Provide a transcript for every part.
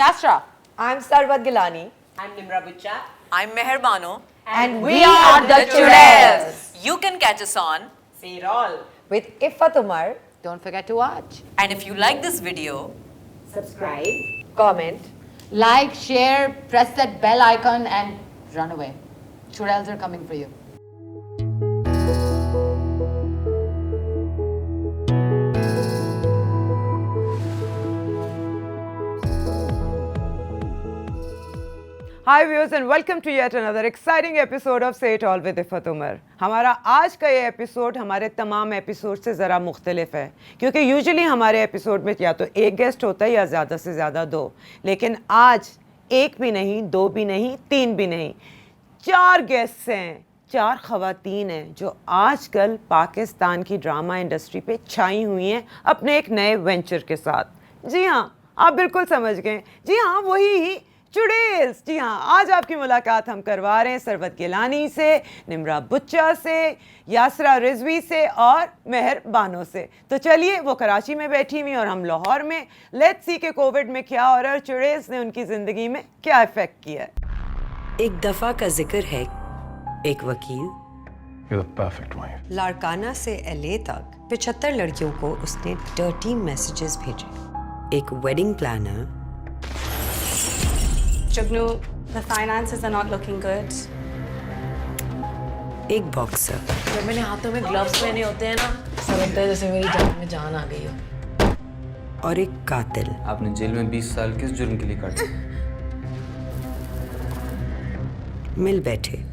Yasra. I'm Sarvat Gilani. I'm Nimra Bucha. I'm Meher Bano. And we are the Chudels. You can catch us on. Say it all. With Ifat Umar. Don't forget to watch. And if you like this video, Subscribe. Comment. Like, share, press that bell icon and run away. Chudels are coming for you. Hi viewers and welcome to yet another exciting episode of Say It All with Ifat Umar. हमारा आज का ये episode हमारे तमाम episode से ज़रा मुख्तलिफ है क्योंकि यूजुअली हमारे एपिसोड में या तो एक गेस्ट होता है या ज़्यादा से ज़्यादा दो, लेकिन आज एक भी नहीं, दो भी नहीं, तीन भी नहीं, चार गेस्ट्स हैं, चार ख़वातीन हैं जो आजकल पाकिस्तान की ड्रामा इंडस्ट्री पे छाई हुई हैं अपने एक नए वेंचर के साथ। जी हाँ, आप बिल्कुल समझ गए, जी हाँ, वही चुड़ेल्स। जी हाँ, आज आपकी मुलाकात हम करवा रहे हैं सरवत गिलानी से, निम्रा बुच्चा से, यासरा रिजवी से और मेहर बानो से। तो चलिए, वो कराची में बैठी हुई और हम लाहौर में। लेट्स सी के कोविड में क्या हो रहा है और चुड़ेल्स ने उनकी ज़िंदगी में क्या इफ़ेक्ट किया है। एक दफ़ा का जिक्र है, एक वकील You're the perfect wife. Larkana से LA तक 75 लड़कियों को उसने डर्टी मैसेजेस भेजे। एक wedding planner, Jugnu, the finances are not looking good. एक बॉक्सर, जब मैंने हाथों में ग्लव्स पहने होते हैं ना, ऐसा लगता है जैसे मेरी जान में जान आ गई हो। और एक कातिल। आपने जेल में 20 साल किस जुर्म के लिए काटे? मिल बैठे।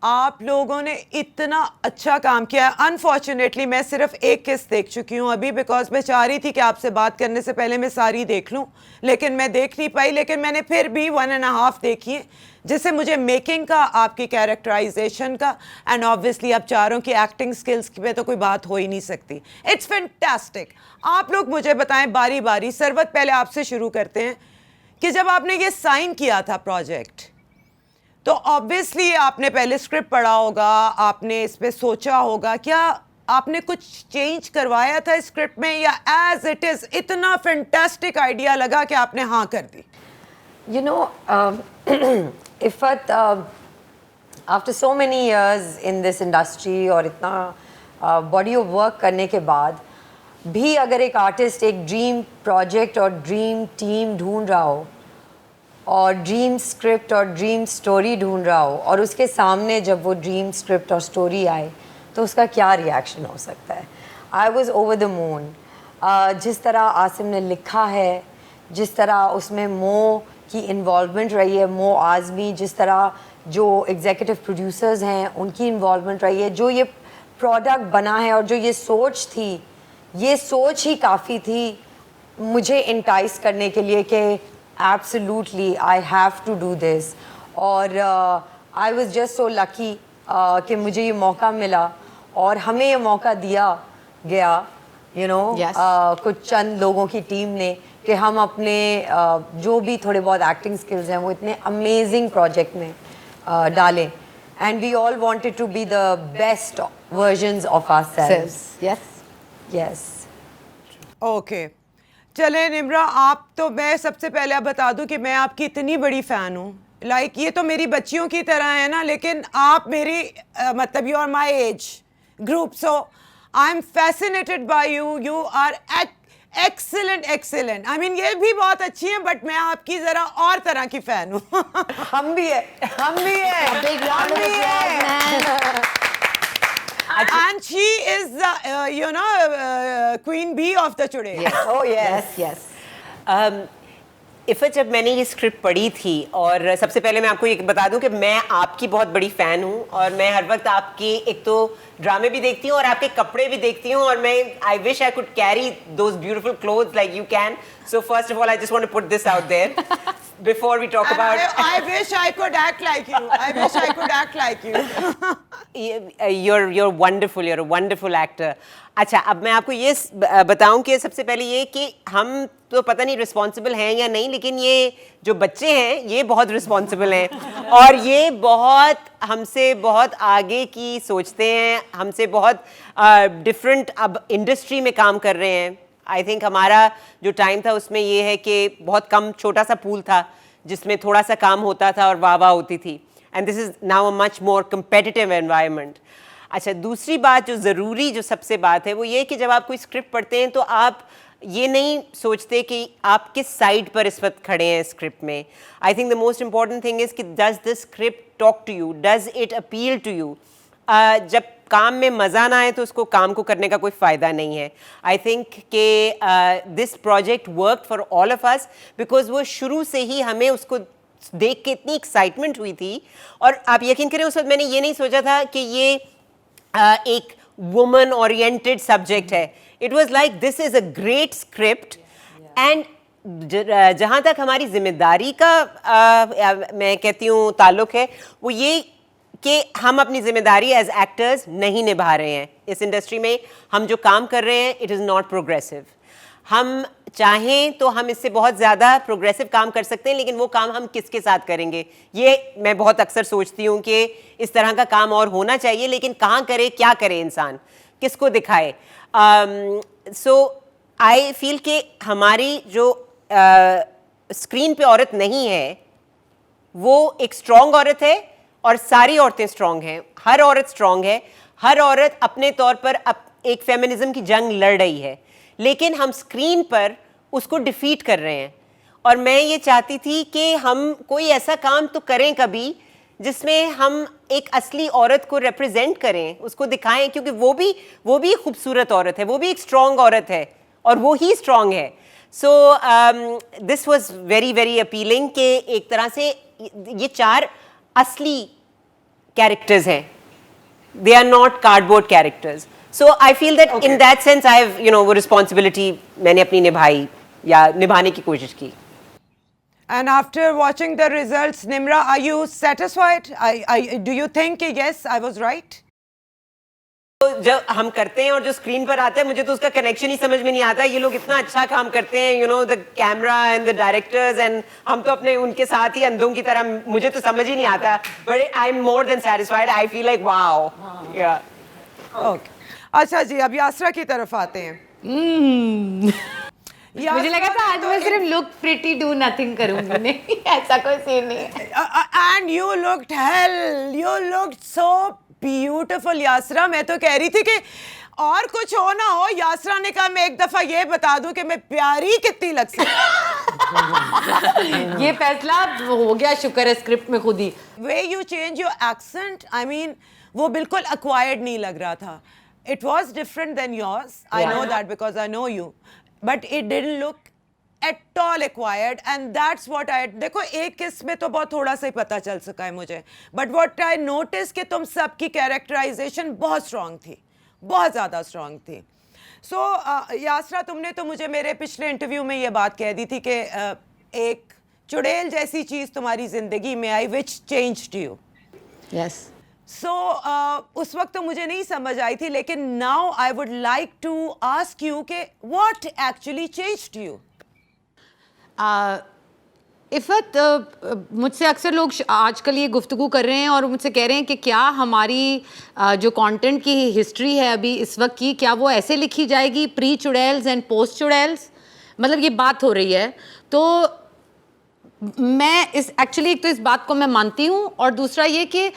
आप लोगों ने इतना अच्छा काम किया। अनफॉर्चुनेटली मैं सिर्फ एक किस्त देख चुकी हूँ अभी, बिकॉज मैं चाह रही थी कि आपसे बात करने से पहले मैं सारी देख लूँ, लेकिन मैं देख नहीं पाई। लेकिन मैंने फिर भी 1.5 देखी है, जिससे मुझे मेकिंग का, आपकी कैरेक्टराइजेशन का एंड ऑब्वियसली आप चारों की एक्टिंग स्किल्स पे तो कोई बात हो ही नहीं सकती। It's fantastic. आप लोग मुझे बताएं बारी बारी। सरवत, पहले आपसे शुरू करते हैं कि जब आपने ये साइन किया था प्रोजेक्ट, तो ऑब्वियसली आपने पहले स्क्रिप्ट पढ़ा होगा, आपने इस पे सोचा होगा, क्या आपने कुछ चेंज करवाया था स्क्रिप्ट में या एज इट इज़ इतना फैंटास्टिक आइडिया लगा कि आपने हाँ कर दी? You know, Ifat, after so many years in this industry और इतना body of work करने के बाद भी अगर एक आर्टिस्ट एक ड्रीम प्रोजेक्ट और ड्रीम टीम ढूंढ रहा हो और ड्रीम स्क्रिप्ट और ड्रीम स्टोरी ढूंढ रहा हो और उसके सामने जब वो ड्रीम स्क्रिप्ट और स्टोरी आए तो उसका क्या रिएक्शन हो सकता है। I was over the moon. जिस तरह आसिम ने लिखा है, जिस तरह उसमें मो की इन्वॉल्वमेंट रही है, मो आज़मी, जिस तरह जो एग्जीक्यूटिव प्रोड्यूसर्स हैं उनकी इन्वॉल्वमेंट रही है, जो ये प्रोडक्ट बना है और जो ये सोच थी, ये सोच ही काफ़ी थी मुझे इंटाइस करने के लिए कि Absolutely, I have to do this. और I was just so lucky कि मुझे ये मौका मिला और हमें ये मौका दिया गया, you know, Yes. कुछ चंद लोगों की टीम ने कि हम अपने जो भी थोड़े बहुत एक्टिंग स्किल्स हैं वो इतने अमेजिंग प्रोजेक्ट में डालें। And we all wanted to be the best versions of ourselves. Yes. Yes. Okay, चले निम्रा, आप तो, मैं सबसे पहले आप बता दूं कि मैं आपकी इतनी बड़ी फ़ैन हूँ। लाइक ये तो मेरी बच्चियों की तरह है ना, लेकिन आप मेरी मतलब you are my age group, so I am fascinated by you. You are excellent excellent. I mean ये भी बहुत अच्छी हैं, बट मैं आपकी ज़रा और तरह की फ़ैन हूँ। हम भी है, हम भी है, Big round of applause, man. And she is the queen bee of the Chudel. Yes. Oh yes. Yes. Iffat, जब मैंने ये स्क्रिप्ट पढ़ी थी, और सबसे पहले मैं आपको ये बता दूं कि मैं आपकी बहुत बड़ी फ़ैन हूँ और मैं हर वक्त आपके एक तो ड्रामे भी देखती हूँ और आपके कपड़े भी देखती हूँ, और मैं I wish I could carry those beautiful clothes like you can. So first of all I just want to put this out there before we talk about I wish I could act like you. I wish I could act like you. you're wonderful, you're a wonderful actor. अच्छा, अब मैं आपको ये बताऊं कि सबसे पहले ये कि हम तो पता नहीं रिस्पॉन्सिबल हैं या नहीं, लेकिन ये जो बच्चे हैं ये बहुत रिस्पॉन्सिबल हैं और ये बहुत हमसे बहुत आगे की सोचते हैं, हमसे बहुत डिफरेंट अब इंडस्ट्री में काम कर रहे हैं। आई थिंक हमारा जो टाइम था उसमें ये है कि बहुत कम छोटा सा पूल था जिसमें थोड़ा सा काम होता था और वाह वाह होती थी, and this is now a much more competitive environment. अच्छा, दूसरी बात जो ज़रूरी जो सबसे बात है वो ये कि जब आप कोई स्क्रिप्ट पढ़ते हैं तो आप ये नहीं सोचते कि आप किस साइड पर इस वक्त खड़े हैं स्क्रिप्ट में. I think the most important thing is कि does this script talk to you, does it appeal to you. जब काम में मज़ा ना आए तो उसको काम को करने का कोई फ़ायदा नहीं है. आई थिंक कि this project work for all of us because वो शुरू से ही हमें उसको देख के इतनी एक्साइटमेंट हुई थी. और आप यकीन करें उस वक्त मैंने ये नहीं सोचा था कि ये एक वुमन ओरिएंटेड सब्जेक्ट है. It was like this is a great script, and जहाँ तक हमारी जिम्मेदारी का मैं कहती हूँ ताल्लुक़ है वो ये कि हम अपनी जिम्मेदारी एज एक्टर्स नहीं निभा रहे हैं इस इंडस्ट्री में. हम जो काम कर रहे हैं इट इज़ नॉट प्रोग्रेसिव. हम चाहें तो हम इससे बहुत ज़्यादा प्रोग्रेसिव काम कर सकते हैं, लेकिन वो काम हम किसके साथ करेंगे ये मैं बहुत अक्सर सोचती हूँ कि इस तरह का काम और होना चाहिए, लेकिन कहाँ करे, क्या करे इंसान, किसको दिखाए. सो आई फील कि हमारी जो स्क्रीन पे औरत नहीं है वो एक स्ट्रॉन्ग औरत है, और सारी औरतें स्ट्रॉन्ग हैं, हर औरत स्ट्रॉन्ग है, हर औरत अपने तौर पर एक फेमिनिज्म की जंग लड़ रही है, लेकिन हम स्क्रीन पर उसको डिफीट कर रहे हैं. और मैं ये चाहती थी कि हम कोई ऐसा काम तो करें कभी जिसमें हम एक असली औरत को रिप्रेजेंट करें, उसको दिखाएं, क्योंकि वो भी खूबसूरत औरत है, वो भी एक स्ट्रॉन्ग औरत है, और वो ही स्ट्रॉन्ग है. So this was very very appealing कि एक तरह से ये 4 असली कैरेक्टर्स हैं, they are not cardboard characters. So I feel that in that sense I have, you know, वो responsibility मैंने अपनी निभाई या निभाने की कोशिश की. And after watching the results, Nimra, are you satisfied? Do you think yes, I was right? तो जब हम करते हैं और जो स्क्रीन पर आता है मुझे तो उसका कनेक्शन ही समझ में नहीं आता. ये लोग इतना अच्छा काम करते हैं, you know, the camera and the directors, and हम तो अपने उनके साथ ही अंधों की तरह, मुझे तो समझ ही नहीं आता. But I am more than satisfied. I feel like wow. या ओके, अच्छा जी, अब यासरा की तरफ आते हैं. मुझे लगा था आज मैं सिर्फ लुक प्रिटी डू नथिंग करूंगी. नहीं, ऐसा कोई सीन नहीं है. And you looked hell, you looked so beautiful Yasra. मैं तो कह रही थी कि और कुछ हो ना हो, यासरा ने कहा मैं एक दफा ये बता दूं कि मैं प्यारी कितनी लग सकती. ये फैसला हो गया, शुक्र है स्क्रिप्ट में खुद ही. Way you change your accent, I mean वो बिल्कुल एक्वायर्ड नहीं लग रहा था. It was different than yours. I know that because I know you, but it didn't look at all acquired, and that's what I. देखो, एक किस में तो बहुत थोड़ा सा ही पता चल सका है मुझे, बट व्हाट आई नोटिस कि तुम सबकी कैरेक्टराइजेशन बहुत स्ट्रांग थी, बहुत ज़्यादा स्ट्रांग थी. सो यासरा, तुमने तो मुझे मेरे पिछले इंटरव्यू में ये बात कह दी थी कि एक चुड़ैल जैसी चीज़ तुम्हारी ज़िंदगी में आई which changed you. Yes. So उस वक्त तो मुझे नहीं समझ आई थी, लेकिन now I would like to ask you कि what actually changed you. Iffat, मुझसे अक्सर लोग आजकल ये गुफ्तगू कर रहे हैं और मुझसे कह रहे हैं कि क्या हमारी जो कंटेंट की हिस्ट्री है अभी इस वक्त की, क्या वो ऐसे लिखी जाएगी, प्री चुड़ैल्स एंड पोस्ट चुड़ैल्स, मतलब ये बात हो रही है. तो मैं एक्चुअली एक तो इस बात को मैं मानती हूँ, और दूसरा ये कि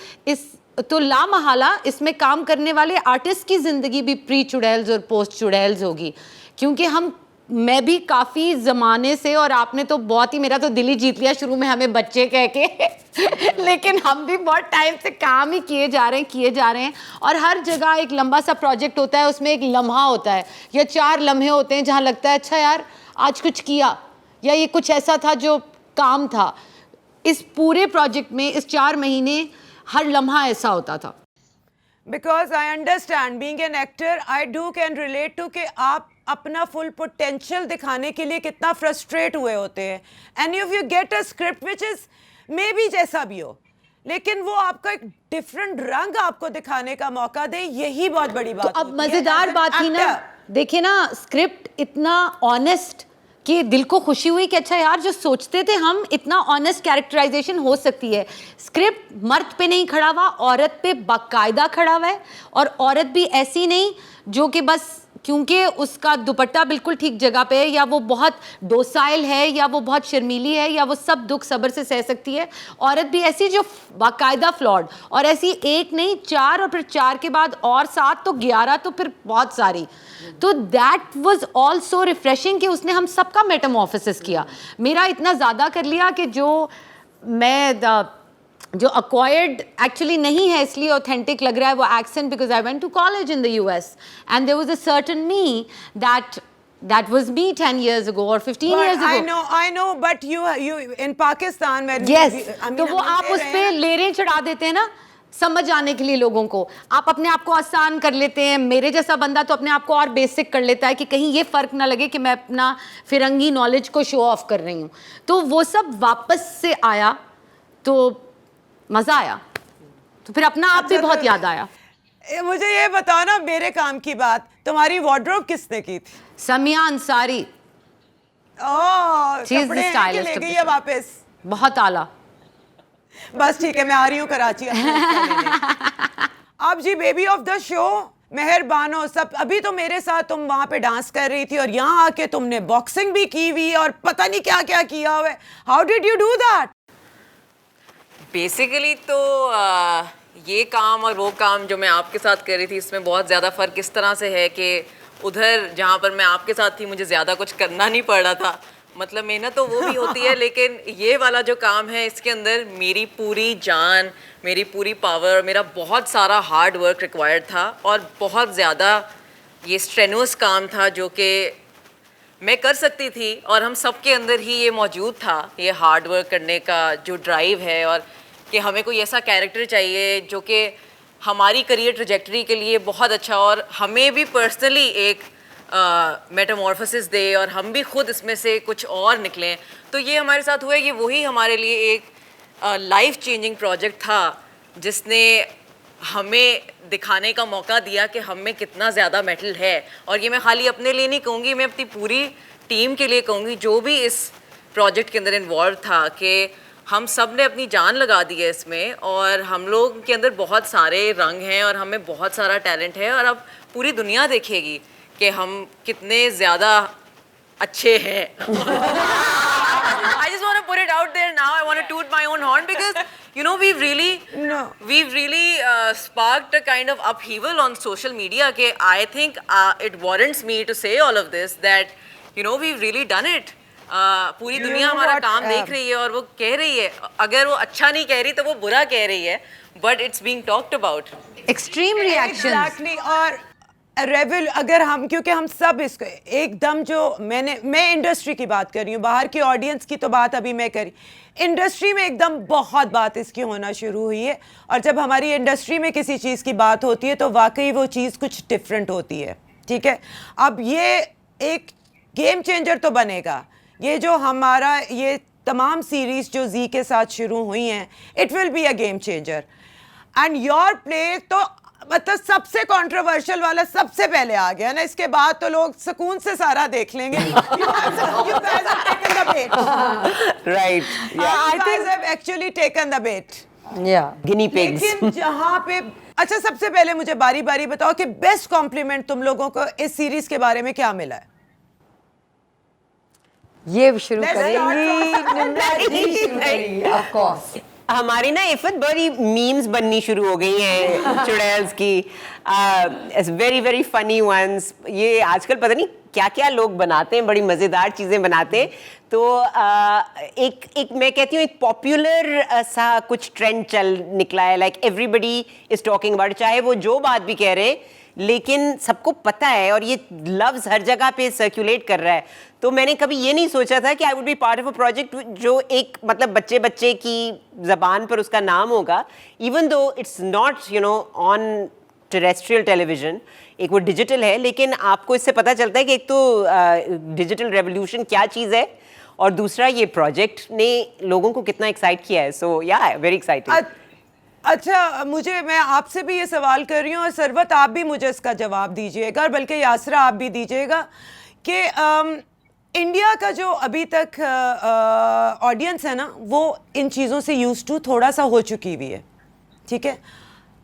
तो लामहला इसमें काम करने वाले आर्टिस्ट की ज़िंदगी भी प्री चुड़ैल्स और पोस्ट चुड़ैल्स होगी, क्योंकि मैं भी काफ़ी ज़माने से, और आपने तो बहुत ही, मेरा तो दिल ही जीत लिया शुरू में हमें बच्चे कह के लेकिन हम भी बहुत टाइम से काम ही किए जा रहे हैं, और हर जगह एक लंबा सा प्रोजेक्ट होता है, उसमें एक लम्हा होता है या 4 लम्हे होते हैं जहाँ लगता है अच्छा यार आज कुछ किया, या ये कुछ ऐसा था जो काम था. इस पूरे प्रोजेक्ट में इस 4 महीने हर लम्हा ऐसा होता था. Because I understand, being an actor, I do can relate to कि आप अपना फुल पोटेंशियल दिखाने के लिए कितना फ्रस्ट्रेट हुए होते हैं, and if you get a script which is may be जैसा भी हो, लेकिन वो आपका एक डिफरेंट रंग आपको दिखाने का मौका दे, यही बहुत बड़ी बात. तो अब मजेदार बात थी ना, देखिए ना, स्क्रिप्ट इतना ऑनेस्ट कि दिल को खुशी हुई कि अच्छा यार जो सोचते थे हम, इतना ऑनेस्ट कैरेक्टराइजेशन हो सकती है. स्क्रिप्ट मर्द पे नहीं खड़ा हुआ, औरत पे बाकायदा खड़ा हुआ है, और औरत भी ऐसी नहीं जो कि बस क्योंकि उसका दुपट्टा बिल्कुल ठीक जगह पे है, या वो बहुत डोसाइल है, या वो बहुत शर्मीली है, या वो सब दुख सब्र से सह सकती है। औरत भी ऐसी जो बाकायदा फ्लॉड, और ऐसी एक नहीं 4, और फिर 4 के बाद और 7 तो 11, तो फिर बहुत सारी। तो दैट वाज ऑल्सो रिफ्रेशिंग कि उसने हम सबका मेटामॉर्फोसिस किया। मेरा इतना ज़्यादा कर लिया कि जो अक्वायर्ड एक्चुअली नहीं है, इसलिए ऑथेंटिक लग रहा है वो accent, because I went to college in the US and there was a certain me that was me 10 years ago or 15 years ago. I know, but you in Pakistan when yes, तो वो आप उस पे लेरें चढ़ा देते हैं ना समझ आने के लिए लोगों को। आप अपने आप को आसान कर लेते हैं। मेरे जैसा बंदा तो अपने आप को और बेसिक कर लेता है कि कहीं ये फ़र्क ना लगे कि मैं अपना फिरंगी नॉलेज को शो ऑफ कर रही हूँ। तो वो सब वापस से आया तो मज़ा आया, तो फिर अपना आप भी बहुत याद आया। मुझे ये बताओ ना, मेरे काम की बात, तुम्हारी वार्डरोब किसने की थी? समिया अंसारी। कपड़े हैं कि ले गई है वापस? बहुत आला। बस ठीक है, मैं आ रही हूँ कराची। आप जी बेबी ऑफ द शो, मेहरबान हो सब। अभी तो मेरे साथ तुम वहां पे डांस कर रही थी और यहाँ आके तुमने बॉक्सिंग भी की हुई और पता नहीं क्या क्या किया हुआ है। How did you do that? Basically तो ये काम और वो काम जो मैं आपके साथ कर रही थी, इसमें बहुत ज़्यादा फ़र्क इस तरह से है कि उधर जहाँ पर मैं आपके साथ थी मुझे ज़्यादा कुछ करना नहीं पड़ रहा था। मतलब मेहनत तो वो भी होती है, लेकिन ये वाला जो काम है इसके अंदर मेरी पूरी जान, मेरी पूरी पावर, मेरा बहुत सारा हार्ड वर्क रिक्वायर्ड था और बहुत ज़्यादा ये स्ट्रेनुअस काम था जो कि मैं कर सकती थी और हम सब के अंदर ही ये मौजूद था, ये हार्ड वर्क करने का जो ड्राइव है, और कि हमें कोई ऐसा कैरेक्टर चाहिए जो कि हमारी करियर ट्रैजेक्टरी के लिए बहुत अच्छा और हमें भी पर्सनली एक मेटामॉर्फोसिस दे और हम भी खुद इसमें से कुछ और निकलें। तो ये हमारे साथ हुआ, ये वही हमारे लिए एक लाइफ चेंजिंग प्रोजेक्ट था जिसने हमें दिखाने का मौका दिया कि हम में कितना ज़्यादा मेटल है। और ये मैं खाली अपने लिए नहीं कहूँगी, मैं अपनी पूरी टीम के लिए कहूँगी जो भी इस प्रोजेक्ट के अंदर इन्वॉल्व था, कि हम सब ने अपनी जान लगा दी है इसमें और हम लोग के अंदर बहुत सारे रंग हैं और हमें बहुत सारा टैलेंट है और अब पूरी दुनिया देखेगी कि हम कितने ज़्यादा अच्छे हैं। I just want to put it out there now. I want to toot my own horn because you know we've really sparked a kind of upheaval on social media. कि I think it warrants me to say all of this that you know we've really done it. पूरी दुनिया हमारा काम देख रही है और वो कह रही है, अगर वो अच्छा नहीं कह रही तो वो बुरा कह रही है, but it's being talked about. Extreme reactions. Exactly. और रेवल अगर हम, क्योंकि हम सब इसको एकदम जो मैं इंडस्ट्री की बात कर रही हूँ, बाहर की ऑडियंस की तो बात अभी मैं करी, इंडस्ट्री में एकदम बहुत बात इसकी होना शुरू हुई है। और जब हमारी इंडस्ट्री में किसी चीज़ की बात होती है तो वाकई वो चीज़ कुछ डिफरेंट होती है। ठीक है, अब ये एक गेम चेंजर तो बनेगा। ये जो हमारा ये तमाम सीरीज़ जो जी के साथ शुरू हुई हैं, it will be a game changer. And your play तो मतलब सबसे कंट्रोवर्शियल वाला सबसे पहले आ गया ना, इसके बाद तो लोग सुकून से सारा देख लेंगे। You guys have taken the bait. Right. You guys have actually taken the bait. Yeah. Guinea pigs. लेकिन जहाँ पे, अच्छा सबसे पहले मुझे बारी बारी बताओ कि बेस्ट कॉम्प्लीमेंट तुम लोगों को इस सीरीज के बारे में क्या मिला है? ये शुरू करेंगी ऑफ कोर्स। हमारी ना इफ़त बड़ी मीम्स बननी शुरू हो गई हैं चुड़ैल्स की, वेरी वेरी फनी वंस। ये आजकल पता नहीं क्या क्या लोग बनाते हैं, बड़ी मज़ेदार चीज़ें बनाते हैं। तो एक मैं कहती हूँ एक पॉपुलर सा कुछ ट्रेंड चल निकला है, like everybody is talking about, चाहे वो जो बात भी कह रहे हैं लेकिन सबको पता है और ये लफ्ज़ हर जगह पे सर्कुलेट कर रहा है। तो मैंने कभी ये नहीं सोचा था कि I would be part of a project जो एक मतलब बच्चे बच्चे की ज़बान पर उसका नाम होगा, even though it's not you know on terrestrial television, एक वो डिजिटल है, लेकिन आपको इससे पता चलता है कि एक तो डिजिटल रेवोल्यूशन क्या चीज़ है और दूसरा ये प्रोजेक्ट ने लोगों को कितना एक्साइट किया है। सो या वेरी एक्साइटेड। अच्छा, मैं आपसे भी ये सवाल कर रही हूँ और सरवत आप भी मुझे इसका जवाब दीजिएगा और बल्कि यासरा आप भी दीजिएगा कि इंडिया का जो अभी तक ऑडियंस है ना, वो इन चीज़ों से यूज्ड टू थोड़ा सा हो चुकी हुई है। ठीक है,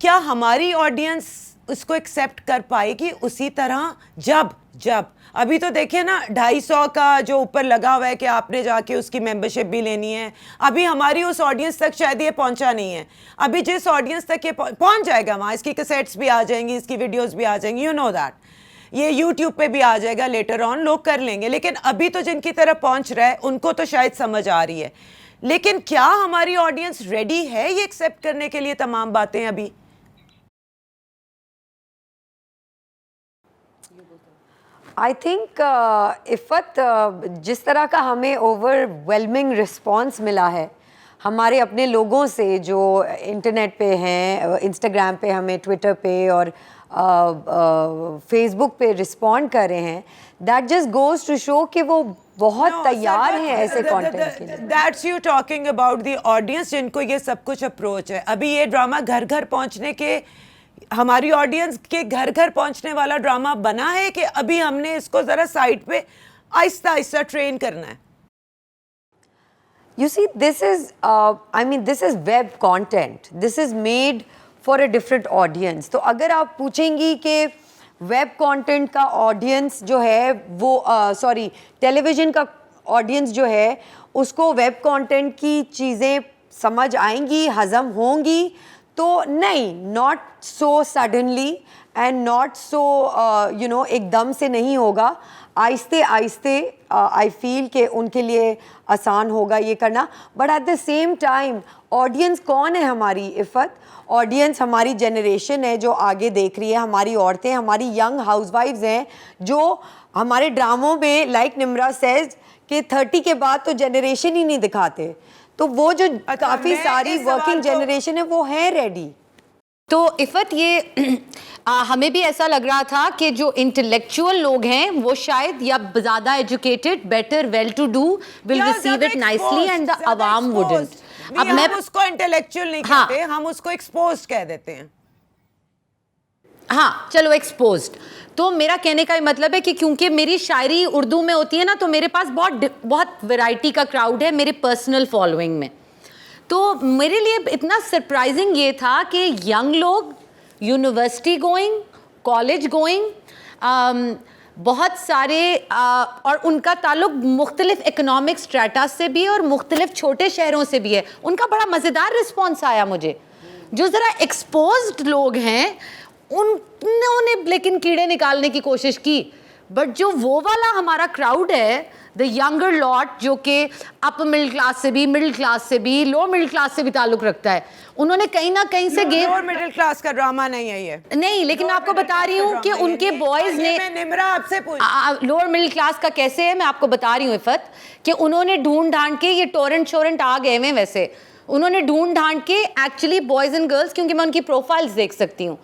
क्या हमारी ऑडियंस उसको एक्सेप्ट कर पाएगी उसी तरह जब जब अभी तो देखिए ना 250 का जो ऊपर लगा हुआ है कि आपने जाके उसकी मेंबरशिप भी लेनी है। अभी हमारी उस ऑडियंस तक शायद ये पहुंचा नहीं है। अभी जिस ऑडियंस तक ये पहुंच जाएगा वहाँ इसकी कैसेट्स भी आ जाएंगी, इसकी वीडियोस भी आ जाएंगी, यू नो दैट। ये यूट्यूब पे भी आ जाएगा लेटर ऑन, लोग कर लेंगे। लेकिन अभी तो जिनकी तरफ पहुंच रहा है उनको तो शायद समझ आ रही है। लेकिन क्या हमारी ऑडियंस रेडी है ये एक्सेप्ट करने के लिए तमाम बातें अभी? आई थिंक इफ़त जिस तरह का हमें ओवरवेलमिंग रिस्पॉन्स मिला है हमारे अपने लोगों से जो इंटरनेट पे हैं, इंस्टाग्राम पे, हमें ट्विटर पे और फेसबुक पे रिस्पॉन्ड कर रहे हैं, that just goes to show कि वो बहुत तैयार हैं ऐसे कंटेंट के लिए। That's you talking about the audience जिनको ये सब कुछ अप्रोच है। अभी ये ड्रामा घर घर पहुंचने के, हमारी ऑडियंस के घर घर पहुंचने वाला ड्रामा बना है कि अभी हमने इसको जरा साइड पे आहिस्ता आहिस्ता ट्रेन करना है? You see, this is web content. This is made for a different audience. तो अगर आप पूछेंगी कि वेब कंटेंट का ऑडियंस जो है वो टेलीविज़न का ऑडियंस जो है उसको वेब कंटेंट की चीज़ें समझ आएंगी, हज़म होंगी, तो नहीं, not so suddenly and not so एकदम से नहीं होगा। आहिस्ते आहिस्ते आई फील कि उनके लिए आसान होगा ये करना। But at the same time audience कौन है हमारी इफ़त? ऑडियंस हमारी जनरेशन है जो आगे देख रही है, हमारी औरतें, हमारी यंग हाउसवाइफ्स हैं जो हमारे ड्रामों में, लाइक निम्रा सेज, कि 30 के बाद तो जनरेशन ही नहीं दिखाते। तो वो जो काफ़ी सारी वर्किंग जनरेशन है वो है रेडी। तो इफ़त ये हमें भी ऐसा लग रहा था कि जो इंटेलेक्चुअल लोग हैं वो शायद या ज़्यादा educated, better, well to do will receive it nicely and the अवाम वुडंट। अब मैं उसको इंटेलेक्चुअल नहीं कहते, हम उसको एक्सपोज्ड कह देते हैं। हाँ चलो एक्सपोज्ड। तो मेरा कहने का मतलब है कि क्योंकि मेरी शायरी उर्दू में होती है ना, तो मेरे पास बहुत वैरायटी का क्राउड है मेरे पर्सनल फॉलोइंग में। तो मेरे लिए इतना सरप्राइजिंग ये था कि यंग लोग, यूनिवर्सिटी गोइंग, कॉलेज गोइंग, बहुत सारे और उनका ताल्लुक मुख्तलिफ इकोनॉमिक स्ट्रेटा से भी और मुख्तलिफ छोटे शहरों से भी है। उनका बड़ा मज़ेदार रिस्पॉन्स आया मुझे। जो ज़रा एक्सपोज्ड लोग हैं उन्होंने लेकिन कीड़े निकालने की कोशिश की, बट जो वो वाला हमारा क्राउड है, द यंगर लॉट, जो कि अपर मिडिल क्लास से भी, मिडिल क्लास से भी, लोअर मिडिल क्लास से भी ताल्लुक रखता है, उन्होंने कहीं ना कहीं से गेम। लोअर मिडिल क्लास का ड्रामा नहीं है ये। नहीं, लेकिन आपको बता रही हूँ कि उनके बॉयज ने, मैं निम्रा आपसे पूछ, लोअर मिडिल क्लास का कैसे है मैं आपको बता रही हूँ इफ़त, कि उन्होंने ढूंढ ढांड के, ये टोरेंट शोरेंट आ गए हैं वैसे, उन्होंने ढूंढ ढांड के एक्चुअली बॉयज एंड गर्ल्स, क्योंकि मैं उनकी प्रोफाइल्स देख सकती हूँ,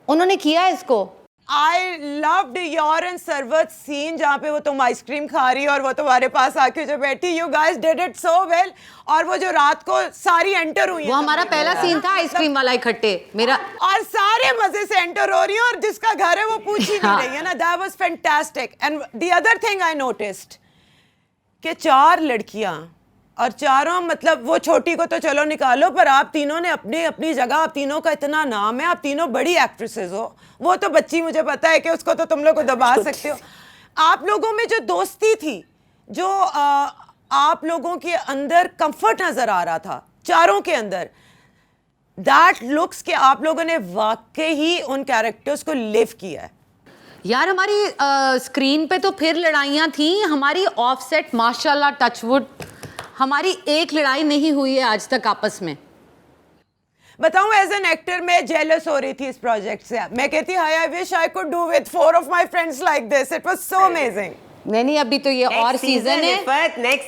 उन्होंने किया इसको। I loved your and Sarwat scene जहाँ पे वो तुम आइसक्रीम खा रही और वो तुम्हारे पास आके जो बैठी, you guys did it so well। और वो जो रात को सारी एंटर हुई, वो हमारा पहला सीन था आइसक्रीम वाला इकट्ठे मेरा, और सारे मजे से एंटर हो रही है और जिसका घर है वो पूछ ही नहीं रही है ना। That was fantastic। And the other thing I noticed कि 4 लड़कियां और चारों, मतलब वो छोटी को तो चलो निकालो, पर आप तीनों ने अपनी अपनी जगह, आप तीनों का इतना नाम है, आप तीनों बड़ी एक्ट्रेसेस हो। वो तो बच्ची मुझे पता है कि उसको तो तुम लोग को दबा सकते हो। आप लोगों में जो दोस्ती थी, जो आप लोगों के अंदर कंफर्ट नजर आ रहा था चारों के अंदर, दैट लुक्स कि आप लोगों ने वाकई ही उन कैरेक्टर्स को लिव किया है। यार हमारी स्क्रीन पे तो फिर लड़ाइयाँ थी, हमारी ऑफ सेट माशाल्लाह टचवुड हमारी एक लड़ाई नहीं हुई है आज तक आपस में। बताऊं, एज एन एक्टर मैं जेलस हो रही थी इस प्रोजेक्ट से। मैं कहती हाय, I wish I could do with 4 of my friends like this, it was so amazing. नहीं, अभी तो ये और सीजन है।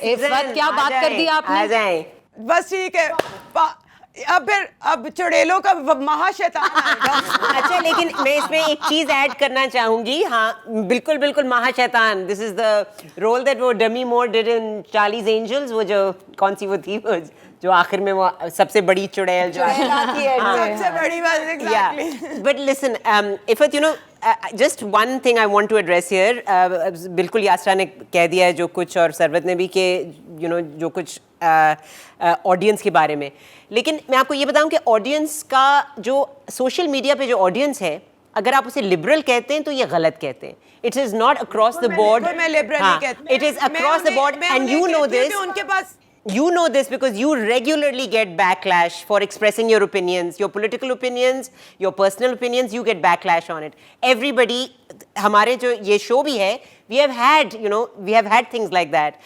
इफ़त क्या बात कर दी आपने? आ जाएं। बस ठीक है, अब चुड़ैलों का महाशैतान आएगा। अच्छा, लेकिन मैं इसमें एक चीज ऐड करना चाहूंगी। हाँ बिल्कुल बिल्कुल, महाशैतान, this is the role that वो Demi Moore did in Charlie's Angels. वो जो कौन सी वो थी, वो जो आखिर में वो सबसे बड़ी चुड़ैल जो सबसे बड़ी बात, exactly. But listen Iffat, you know just one thing I want to address here, बिल्कुल यास्रा ने कह दिया है जो कुछ और सरवत ने भी, कि यू नो जो कुछ ऑडियंस के बारे में, लेकिन मैं आपको ये बताऊं कि ऑडियंस का जो सोशल मीडिया पे जो ऑडियंस है, अगर आप उसे लिबरल कहते हैं तो ये गलत कहते हैं. It is not across the board. मैं लिबरल नहीं कहती. It is across the board and you no this. उनके पास You know this because you regularly get backlash for expressing your opinions, your political opinions, your personal opinions. You get backlash on it. Everybody, हमारे जो ये show भी है, we have had things like that.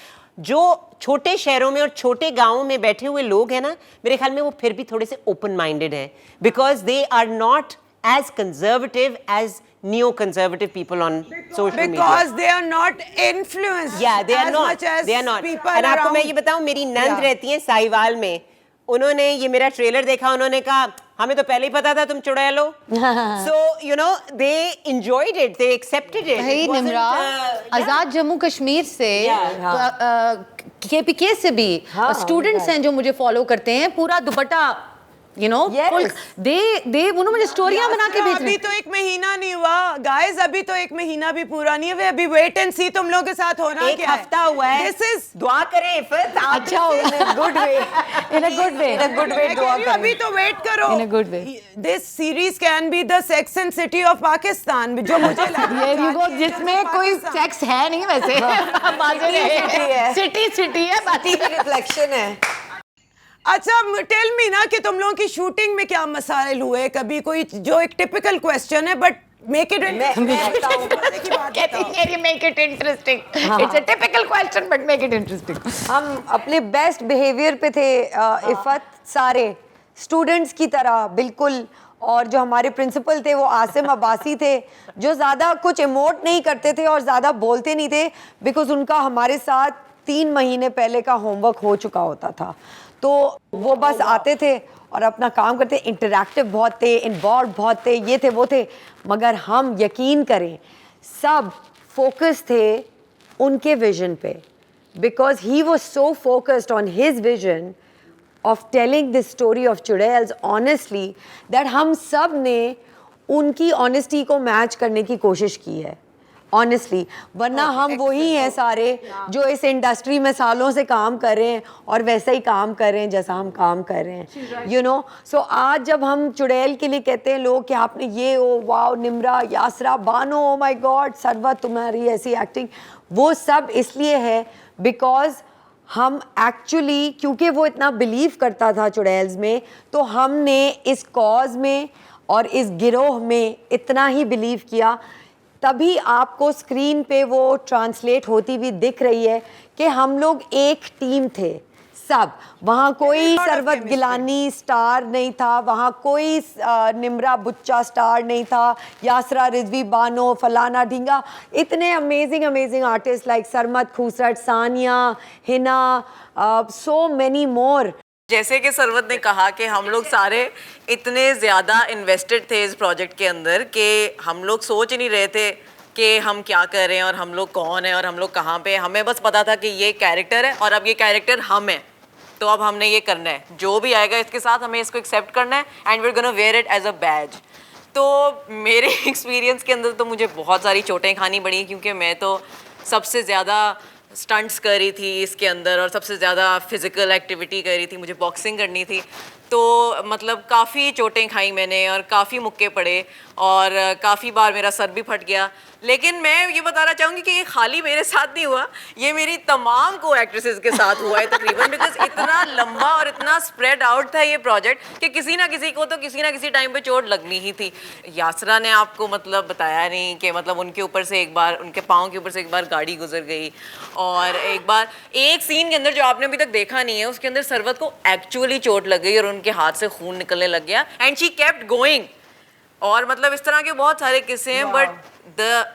जो छोटे शहरों में और छोटे गांवों में बैठे हुए लोग हैं ना, मेरे ख्याल में वो फिर भी थोड़े से open minded हैं, because they are not as conservative as neo-conservative people on social media. Because they are not influenced. Yeah, they are as not. much as They are not. people और आपको मैं around. ये बताऊं, मेरी नंद रहती है साहिवाल में. उन्होंने ये मेरा ट्रेलर देखा, उन्होंने कहा हमें तो पहले ही पता था तुम चुड़ैल हो. So you know they enjoyed it, they accepted it. भाई It wasn't, निमरा, आज़ाद जम्मू कश्मीर से, KPK से भी स्टूडेंट्स हैं जो मुझे फॉलो करते हैं, पूरा दुपट्टा दे उन्होंने मुझे स्टोरियां बना के भेज अभी तो 1 महीना नहीं हुआ गाइस, अभी तो 1 महीना भी पूरा नहीं है. अभी वेट एंड सी तुम लोगों के साथ होना एक क्या है. हफ्ता हुआ है. दिस इज दुआ करें इफ़त, अच्छा हो good way in a good way दुआ करो. अभी तो वेट करो. In a good way. This series can be the sex and city of Pakistan, जो मुझे लगता ये यू गो, जिसमें कोई सेक्स है नहीं वैसे, सिटी है, बाकी रिफ्लेक्शन है. अच्छा टेल मी ना कि तुम लोगों की शूटिंग में क्या मसाइल हुए. कभी कोई जो एक टिपिकल क्वेश्चन है, but make it make it interesting. It's a typical question, but make it interesting. हम अपने बेस्ट बिहेवियर पे थे इफ़त, सारे स्टूडेंट्स की तरह बिल्कुल. और जो हमारे प्रिंसिपल थे वो आसिम अब्बासी थे, जो ज़्यादा कुछ इमोट नहीं करते थे और ज़्यादा बोलते नहीं थे, बिकॉज उनका हमारे साथ 3 महीने पहले का होमवर्क हो चुका होता था. तो वो बस आते थे और अपना काम करते. इंटरैक्टिव बहुत थे, इन्वॉल्व बहुत थे, ये थे वो थे, मगर हम यकीन करें सब फोकस थे उनके विजन पे, because he was so focused on his vision of telling this story of चुड़ैल्स honestly that हम सब ने उनकी honesty को मैच करने की कोशिश की है honestly. वरना हम वही हैं सारे जो इस इंडस्ट्री में सालों से काम कर रहे हैं और वैसा ही काम कर रहे हैं जैसा हम काम कर रहे हैं, you know. So आज जब हम चुड़ैल के लिए कहते हैं लोग कि आपने ये oh wow, Nimra, Yasra, Bano, oh my God, Sarwat, तुम्हारी ऐसी एक्टिंग, वो सब इसलिए है बिकॉज हम एक्चुअली, क्योंकि वो इतना बिलीव करता था चुड़ैल्स में, तो हमने इस कॉज में और इस गिरोह में इतना ही बिलीव किया. तभी आपको स्क्रीन पे वो ट्रांसलेट होती हुई दिख रही है कि हम लोग एक टीम थे सब. वहाँ कोई सरवत गिलानी स्टार नहीं था, वहाँ कोई निमरा बुच्चा स्टार नहीं था, यासरा रिजवी बानो, फलाना ढींगा. इतने amazing artist like Sarmad Khoosat, Sania, Hina, so many more. जैसे कि सरवत ने कहा कि हम लोग सारे इतने ज़्यादा इन्वेस्टेड थे इस प्रोजेक्ट के अंदर कि हम लोग सोच ही नहीं रहे थे कि हम क्या कर रहे हैं और हम लोग कौन है और हम लोग कहाँ पे. हमें बस पता था कि ये कैरेक्टर है और अब ये कैरेक्टर हम है, तो अब हमने ये करना है, जो भी आएगा इसके साथ हमें इसको एक्सेप्ट करना है and we are gonna wear it as a badge. तो मेरे एक्सपीरियंस के अंदर तो मुझे बहुत सारी चोटें खानी पड़ी, क्योंकि मैं तो सबसे ज़्यादा स्टंट्स कर रही थी इसके अंदर और सबसे ज़्यादा फिज़िकल एक्टिविटी कर रही थी, मुझे बॉक्सिंग करनी थी. तो मतलब काफ़ी चोटें खाई मैंने और काफ़ी मुक्के पड़े और काफ़ी बार मेरा सर भी फट गया. लेकिन मैं ये बताना चाहूँगी कि ये खाली मेरे साथ नहीं हुआ, ये मेरी तमाम को एक्ट्रेसेस के साथ हुआ है तकरीबन, बिकॉज इतना लंबा और इतना स्प्रेड आउट था ये प्रोजेक्ट कि किसी ना किसी को तो किसी ना किसी टाइम पे चोट लगनी ही थी. यासरा ने आपको मतलब बताया नहीं कि मतलब उनके ऊपर से एक बार, उनके पाँव के ऊपर से एक बार गाड़ी गुजर गई, और एक बार एक सीन के अंदर जो आपने अभी तक देखा नहीं है उसके अंदर सरवत को एक्चुअली चोट लग गई और उनके हाथ से खून निकलने लग गया एंड शी केप्ट गोइंग. और मतलब इस तरह के बहुत सारे किस्से हैं. But the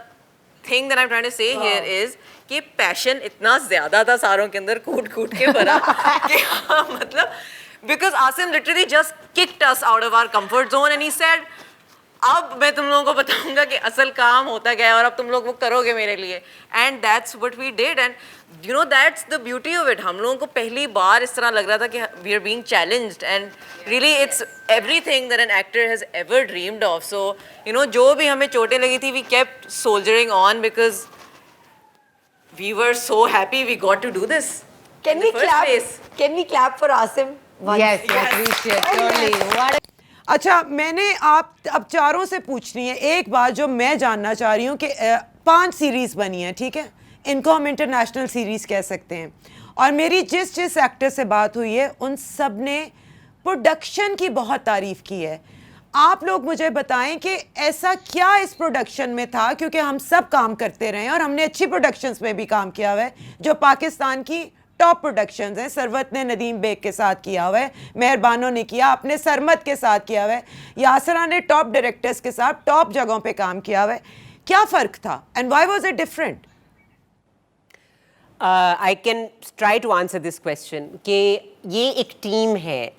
thing that I am trying to say here is कि पैशन इतना ज़्यादा था सारों के अंदर, कूट के भरा कि मतलब because Asim literally just kicked us out of our comfort zone and he said अब मैं तुम लोगों को बताऊंगा कि असल काम होता क्या है और अब तुम लोग वो करोगे मेरे लिए and that's what we did and you know that's the beauty of it. हम लोगों को पहली बार इस तरह लग रहा था कि we are being challenged and really it's everything that an actor has ever dreamed of. So you know जो भी हमें चोटें लगी थी we kept soldiering on because we were so happy we got to do this. Can we clap? Can we clap for Asim? Yes, we should totally. What अच्छा, मैंने आप अब चारों से पूछनी है एक बात जो मैं जानना चाह रही हूँ कि 5 सीरीज़ बनी है, ठीक है, इनको हम इंटरनेशनल सीरीज़ कह सकते हैं, और मेरी जिस एक्टर से बात हुई है उन सब ने प्रोडक्शन की बहुत तारीफ़ की है. आप लोग मुझे बताएं कि ऐसा क्या इस प्रोडक्शन में था, क्योंकि हम सब काम करते रहे हैं और हमने अच्छी प्रोडक्शंस में भी काम किया हुआ है जो पाकिस्तान की टॉप प्रोडक्शंस हैं. सरवत ने नदीम बेग के साथ किया हुआ है, मेहरबानों ने किया, अपने सरमत के साथ किया हुआ है, यासरा ने टॉप डायरेक्टर्स के साथ टॉप जगहों पे काम किया हुआ है. क्या फ़र्क था and why was it different? I can try to answer this question कि ये एक टीम है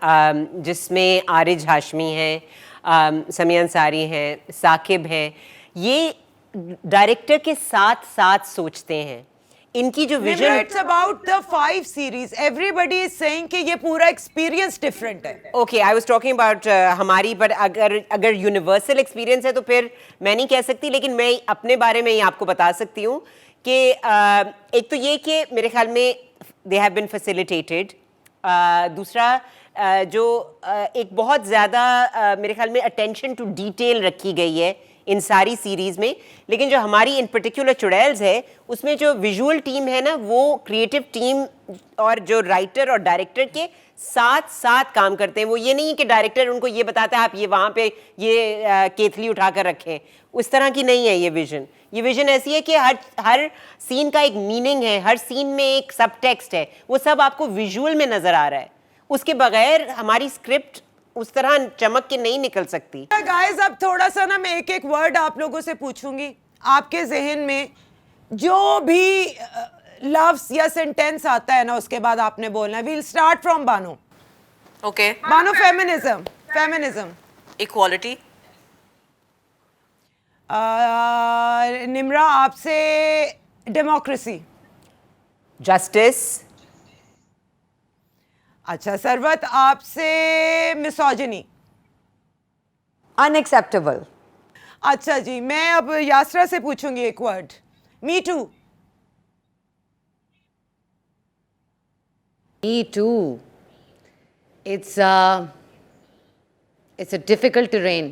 जिसमें आरिज हाशमी है, समिया अंसारी हैं, साकिब हैं. ये डायरेक्टर के साथ साथ सोचते हैं. इनकी जो vision, it's about the 5 series, everybody is saying कि ये पूरा एक्सपीरियंस डिफरेंट है. Okay, I was talking about हमारी, बट अगर यूनिवर्सल एक्सपीरियंस है तो फिर मैं नहीं कह सकती, लेकिन मैं अपने बारे में ही आपको बता सकती हूँ कि एक तो ये कि मेरे ख्याल में दे हैव बीन फैसिलिटेटेड. दूसरा जो एक बहुत ज़्यादा मेरे ख्याल में अटेंशन टू डिटेल रखी गई है इन सारी सीरीज़ में. लेकिन जो हमारी इन पर्टिकुलर चुड़ैल्स है उसमें जो विजुअल टीम है ना, वो क्रिएटिव टीम और जो राइटर और डायरेक्टर के साथ साथ काम करते हैं. वो ये नहीं है कि डायरेक्टर उनको ये बताता है आप ये वहाँ पे ये केतली उठा कर रखें. उस तरह की नहीं है ये विजन. ये विजन ऐसी है कि हर सीन का एक मीनिंग है, हर सीन में एक सब टेक्स्ट है, वो सब आपको विजुअल में नज़र आ रहा है. उसके बगैर हमारी स्क्रिप्ट उस तरह चमक के नहीं निकल सकती. गाइस, अब थोड़ा सा ना मैं एक वर्ड आप लोगों से पूछूंगी. आपके जहन में जो भी लफ्ज या सेंटेंस आता है ना, उसके बाद आपने बोलना है. We'll start from Bano. Okay. Bano, feminism. Equality. Nimra आपसे डेमोक्रेसी. जस्टिस. अच्छा, सरवत आपसे मिसोजिनी. Unacceptable. अच्छा जी, मैं अब यासरा से पूछूंगी एक word. Me too. Me too. It's a difficult terrain.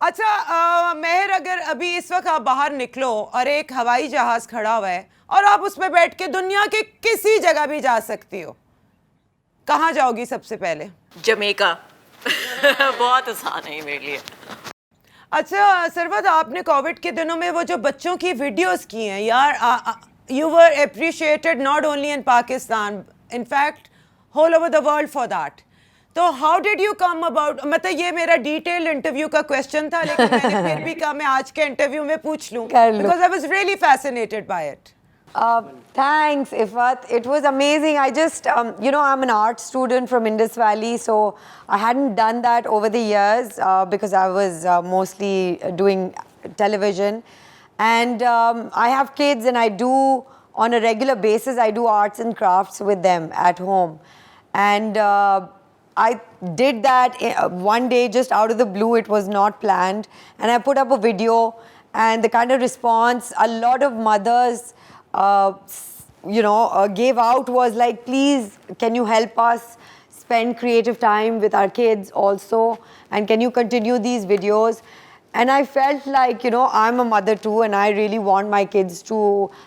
अच्छा, मेहर, अगर अभी इस वक्त आप बाहर निकलो और एक हवाई जहाज खड़ा हुआ है और आप उस पर बैठ के दुनिया के किसी जगह भी जा सकती हो, कहाँ जाओगी सबसे पहले? जमैका. बहुत आसान है मेरे लिए. अच्छा सरवत, आपने कोविड के दिनों में वो जो बच्चों की वीडियोस की हैं यार, you were appreciated not only in Pakistan, in fact whole over the world for that. तो how did you come about, मतलब ये मेरा डिटेल इंटरव्यू का क्वेश्चन था, लेकिन मैंने फिर भी कहा मैं आज के इंटरव्यू में पूछ लूं, because I was really fascinated by it. Thanks, Ifat. It was amazing. I just, I'm an art student from Indus Valley, so I hadn't done that over the years because I was mostly doing television. And I have kids and I do, on a regular basis, I do arts and crafts with them at home. And I did that one day just out of the blue. It was not planned. And I put up a video, and the kind of response a lot of mothers gave out was like, please, can you help us spend creative time with our kids also, and can you continue these videos? And I felt like, I'm a mother too, and I really want my kids to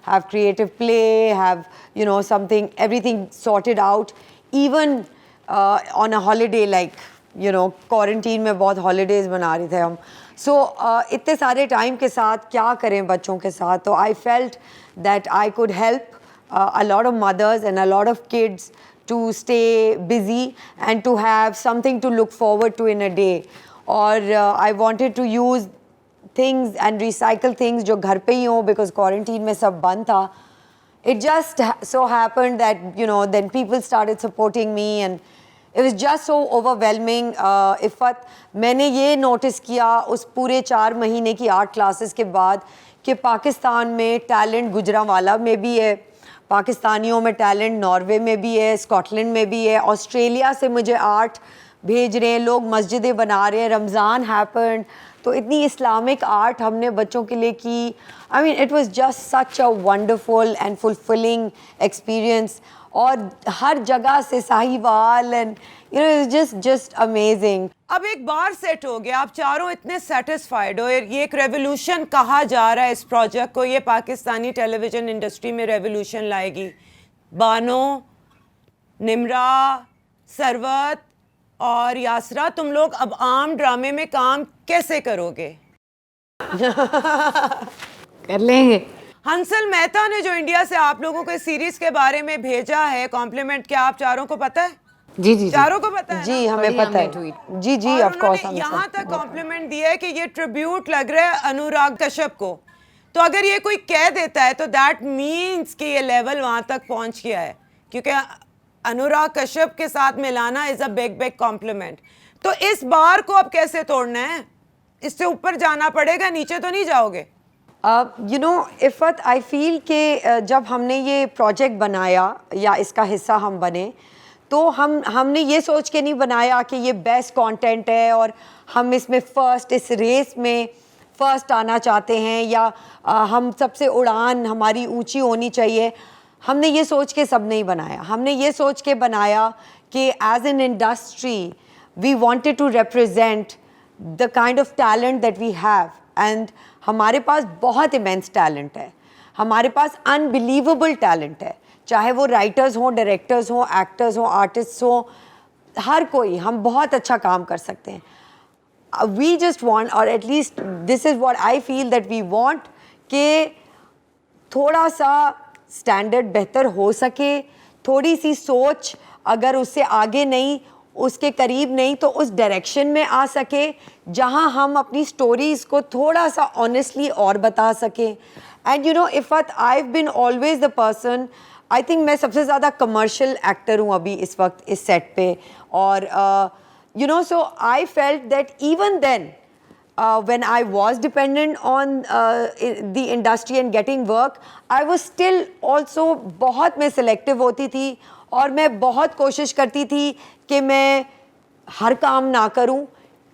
have creative play, have, everything sorted out, even on a holiday, like, quarantine में बहुत holidays मना रहे थे हम. So इतने सारे time के साथ क्या करें बच्चों के साथ, तो I felt that I could help a lot of mothers and a lot of kids to stay busy and to have something to look forward to in a day. Or I wanted to use things and recycle things जो घर पे ही हो, because quarantine में सब बंद था. It just so happened that, then people started supporting me, and It was just so overwhelming. Iffat, मैंने ये नोटिस किया उस पूरे 4 महीने की आर्ट क्लासेस के बाद कि पाकिस्तान में टैलेंट गुजरांवाला में भी है, पाकिस्तानियों में टैलेंट नॉर्वे में भी है, स्कॉटलैंड में भी है, ऑस्ट्रेलिया से मुझे आर्ट भेज रहे हैं लोग, मस्जिदें बना रहे हैं, रमज़ान हैपेंड, तो इतनी इस्लामिक आर्ट हमने बच्चों के लिए की. I mean it was just such a wonderful and fulfilling experience. और हर जगह से Sahiwal and you know just amazing. अब एक बार सेट हो गया, आप चारों इतने सेटिस्फाइड हो, ये एक रेवोल्यूशन कहा जा रहा है इस प्रोजेक्ट को, ये पाकिस्तानी टेलीविज़न इंडस्ट्री में रेवोल्यूशन लाएगी. बानो, निम्रा, सरवत और यासरा, तुम लोग अब आम ड्रामे में काम कैसे करोगे? कर लेंगे. हंसल मेहता ने जो इंडिया से आप लोगों को इस सीरीज के बारे में भेजा है कॉम्प्लीमेंट, क्या आप चारों को पता है? जी जी चारों को पता है जी ना? हमें पता है. जी जी और ऑफ कोर्स. उन्होंने यहाँ तक कॉम्प्लीमेंट दिया है कि ये ट्रिब्यूट लग रहा है अनुराग कश्यप को. तो अगर ये कोई कह देता है तो दैट मीन्स कि ये लेवल वहाँ तक पहुँच गया है, क्योंकि अनुराग कश्यप के साथ मिलाना is a big big complement. तो इस बार को अब कैसे तोड़ना है? इससे ऊपर जाना पड़ेगा, नीचे तो नहीं जाओगे? You know Iffat, I feel कि जब हमने ये प्रोजेक्ट बनाया या इसका हिस्सा हम बने, तो हमने ये सोच के नहीं बनाया कि ये बेस्ट कंटेंट है और हम इसमें फ़र्स्ट, इस रेस में फ़र्स्ट आना चाहते हैं या हम सबसे उड़ान हमारी ऊंची होनी चाहिए. हमने ये सोच के सब नहीं बनाया. हमने ये सोच के बनाया कि as an industry we wanted to represent the kind of talent that we have. And हमारे पास बहुत इमेंस टैलेंट है, हमारे पास अनबिलीवेबल टैलेंट है, चाहे वो राइटर्स हों, डायरेक्टर्स हों, एक्टर्स हों, आर्टिस्ट हों, हर कोई, हम बहुत अच्छा काम कर सकते हैं. वी जस्ट वांट, और at least this is what I feel that we want, कि थोड़ा सा स्टैंडर्ड बेहतर हो सके, थोड़ी सी सोच अगर उससे आगे नहीं, उसके करीब नहीं, तो उस डायरेक्शन में आ सके जहां हम अपनी स्टोरीज़ को थोड़ा सा ऑनेस्टली और बता सकें. And you know Iffat, I have been always the person, I think मैं सबसे ज़्यादा कमर्शियल एक्टर हूँ अभी इस वक्त इस सेट पे. और you know so I felt that even then when I was dependent on the industry and getting work, I was still also बहुत मैं selective होती थी और मैं बहुत कोशिश करती थी कि मैं हर काम ना करूं.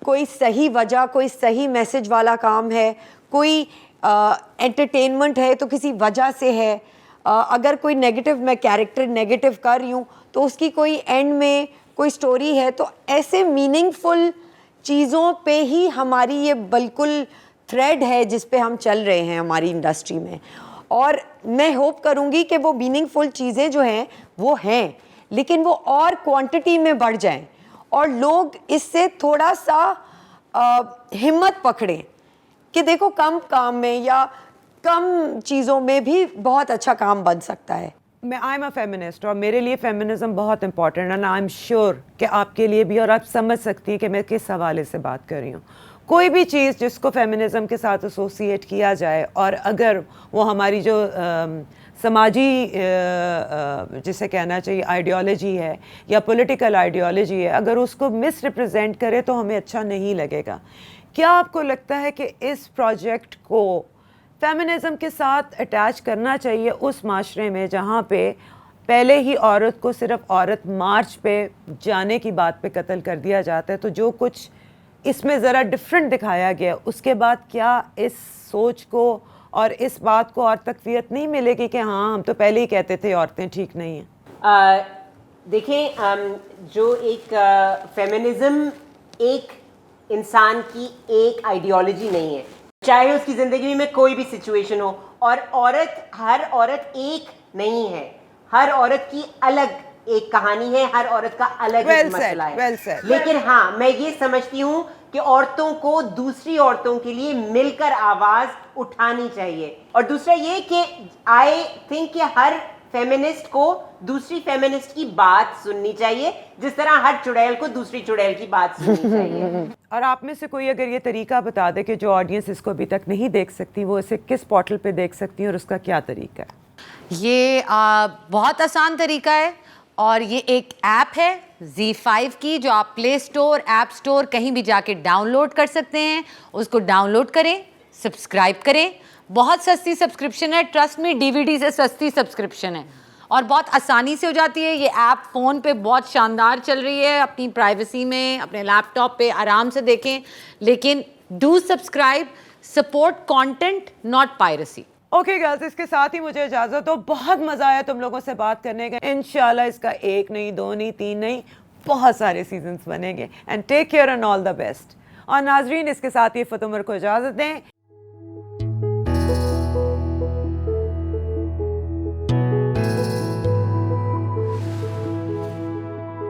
कोई सही वजह, कोई सही मैसेज वाला काम है, कोई एंटरटेनमेंट है तो किसी वजह से है. अगर कोई नेगेटिव, मैं कैरेक्टर नेगेटिव कर रही हूँ तो उसकी कोई एंड में कोई स्टोरी है. तो ऐसे मीनिंगफुल चीज़ों पे ही हमारी ये बिल्कुल थ्रेड है जिस पे हम चल रहे हैं हमारी इंडस्ट्री में. और मैं होप करूँगी कि वो मीनिंगफुल चीज़ें जो हैं वो हैं, लेकिन वो और क्वांटिटी में बढ़ जाएं और लोग इससे थोड़ा सा हिम्मत पकड़ें कि देखो कम काम में या कम चीज़ों में भी बहुत अच्छा काम बन सकता है. मैं आई एम अ फेमिनिस्ट और मेरे लिए फेमिनिज्म बहुत इंपॉर्टेंट है, एंड आई एम श्योर कि आपके लिए भी, और आप समझ सकती हैं कि मैं किस हवाले से बात कर रही हूँ. कोई भी चीज़ जिसको फेमिनिज्म के साथ एसोसिएट किया जाए और अगर वो हमारी जो समाजी जिसे कहना चाहिए आइडियोलॉजी है या पॉलिटिकल आइडियोलॉजी है, अगर उसको मिस रिप्रेजेंट करे तो हमें अच्छा नहीं लगेगा. क्या आपको लगता है कि इस प्रोजेक्ट को फेमिनिज्म के साथ अटैच करना चाहिए उस माशरे में जहाँ पे पहले ही औरत को सिर्फ औरत मार्च पे जाने की बात पे कत्ल कर दिया जाता है, तो जो कुछ इसमें ज़रा डिफरेंट दिखाया गया उसके बाद क्या इस सोच को और इस बात को और तकवीत नहीं मिलेगी कि हाँ हम तो पहले ही कहते थे औरतें ठीक नहीं हैं? देखिए, जो एक फेमिनिज्म एक इंसान की एक आइडियोलॉजी नहीं है, चाहे उसकी ज़िंदगी में कोई भी सिचुएशन हो. और हर औरत एक नहीं है, हर औरत की अलग एक कहानी है, हर औरत का अलग एक मसला है. लेकिन हाँ, मैं ये समझती हूँ कि औरतों को दूसरी औरतों के लिए मिलकर आवाज़ उठानी चाहिए. और दूसरा ये कि आई थिंक कि हर फेमिनिस्ट को दूसरी फेमिनिस्ट की बात सुननी चाहिए, जिस तरह हर चुड़ैल को दूसरी चुड़ैल की बात सुननी चाहिए. और आप में से कोई अगर ये तरीका बता दे कि जो ऑडियंस इसको अभी तक नहीं देख सकती वो इसे किस पोर्टल पे देख सकती है और उसका क्या तरीका है? ये बहुत आसान तरीका है. और ये एक ऐप है Z5 की जो आप प्ले स्टोर, ऐप स्टोर कहीं भी जाके डाउनलोड कर सकते हैं। उसको डाउनलोड करें, सब्सक्राइब करें। बहुत सस्ती सब्सक्रिप्शन है, ट्रस्ट में, DVD से सस्ती सब्सक्रिप्शन है और बहुत आसानी से हो जाती है। ये ऐप फ़ोन पे बहुत शानदार चल रही है, अपनी प्राइवेसी में अपने लैपटॉप पे आराम से देखें। लेकिन do subscribe, support content not piracy. Okay girls, इसके साथ ही मुझे इजाज़त हो। बहुत मज़ा आया तुम लोगों से बात करने का। इंशाल्लाह इसका 1 नहीं, 2 नहीं, 3 नहीं, बहुत सारे सीजन्स बनेंगे। And take care and all the best. और नाजरीन, इसके साथ ही इफ़त उमर को इजाज़त दें।